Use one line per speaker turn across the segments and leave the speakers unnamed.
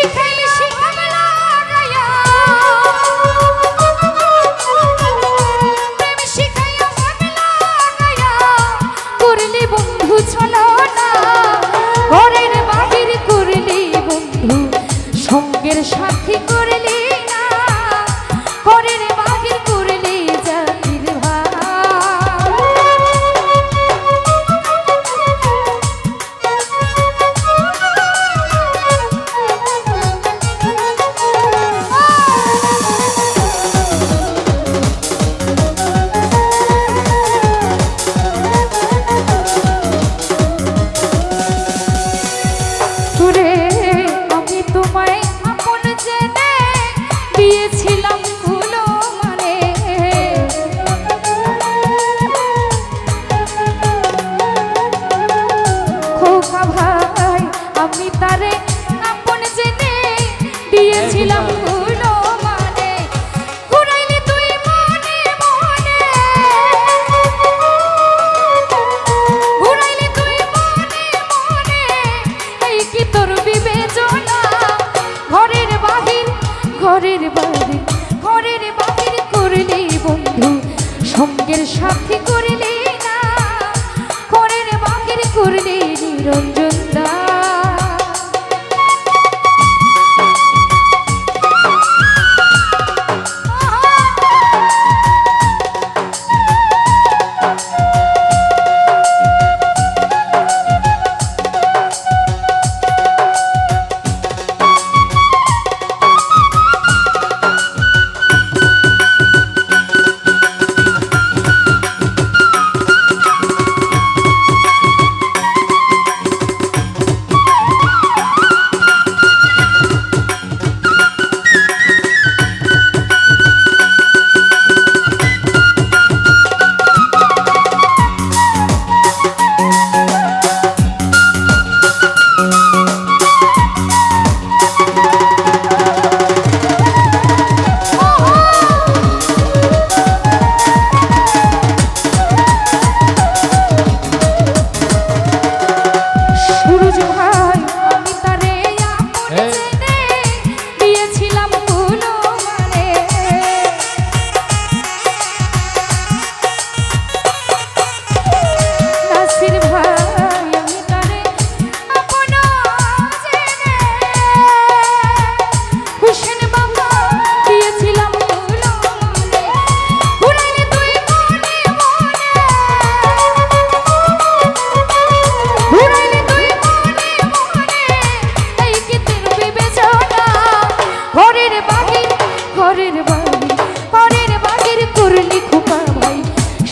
শিখাইলি শিখাম লাগাইয়া প্রেম শিখাইয়া মন লাগাইয়া করলি বন্ধু ছলনা ঘরের বাহির করলি বন্ধু সঙ্গের সাথী করলি না ঘরের বাহির করলি জাতির ভাই আমি তোমায় আপন জেনে দিয়েছিলাম ভুলো মানে খোকা ভাই আমি তারে আপন জেনে দিয়েছিলাম ভুলো মানে ঘুরাইলি তুই মনে মনে ঘুরাইলি তুই মনে মনে এই কি তোর বিবেচনা ঘরের বাহির ঘরের বাহির ঘরের বাহির করলি বন্ধু সঙ্গের সাথী করলি না ঘরের বাহির করলি নিরঞ্জন দা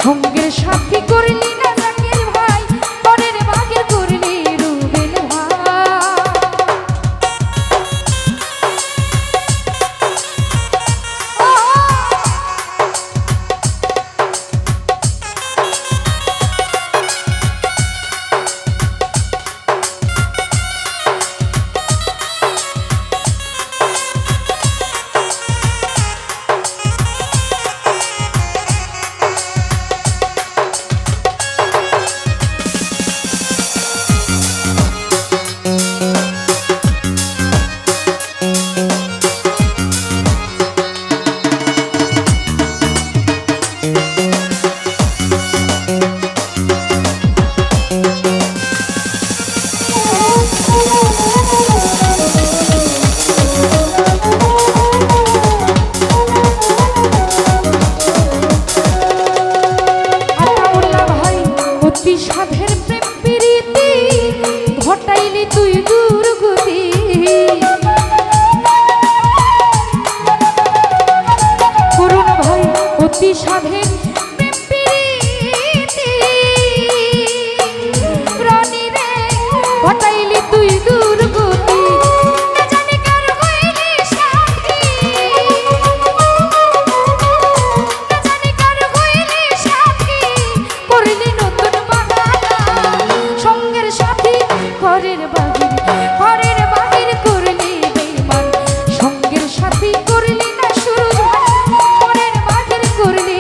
সঙ্গের সাথী করলি না জাকির ভাই ঘরের বাহির করলি রুবেল সাধের প্রেম প্রীতি ঘটাইলি তুই দুর্গতি করুণ ভাই অতি সাধের প্রেম প্রীতি রানী রে ঘটাইলি তুই দুর্গতি করলি না সুরজ ঘরের বাহির করলি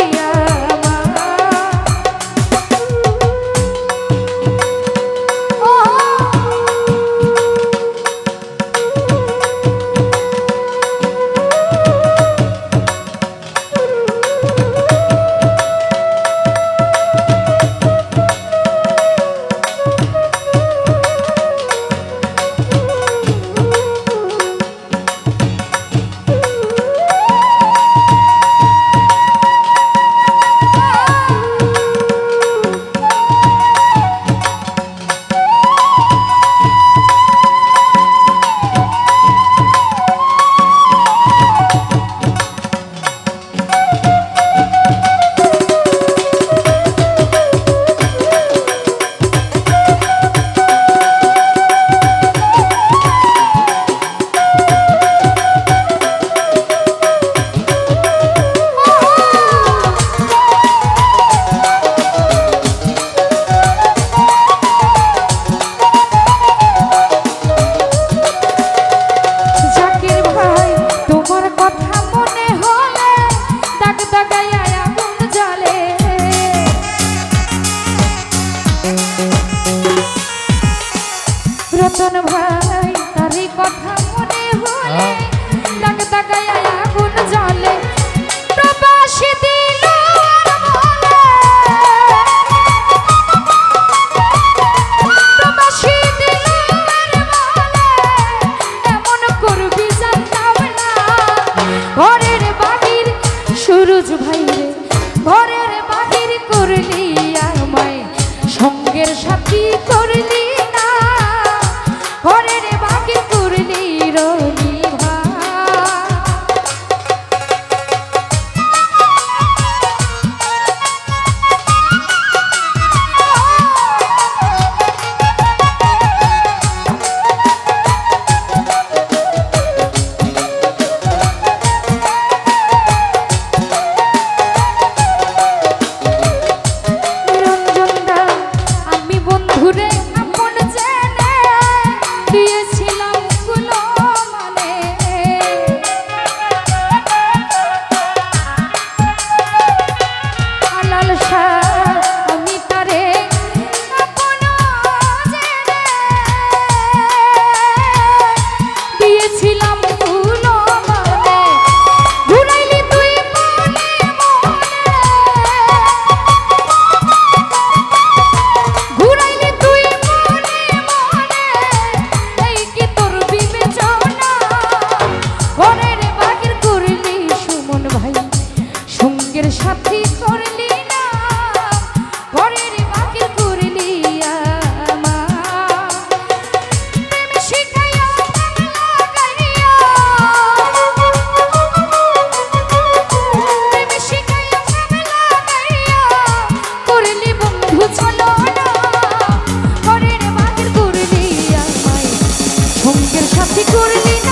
সুরজ ভাই রে ঘরের বাহির করলি আমায় সঙ্গের সাথী করলি না ঘরের বাহির করলি রনি ভাই সাথী করলি না ঘরের বাকির করলি আমার প্রেম শিখাইয়া লাগাইয়া প্রেম শিখাইয়া লাগাইয়া করলি বন্ধু চলো না ঘরের বাকির করলি আমায় সঙ্গের সাথী করলি না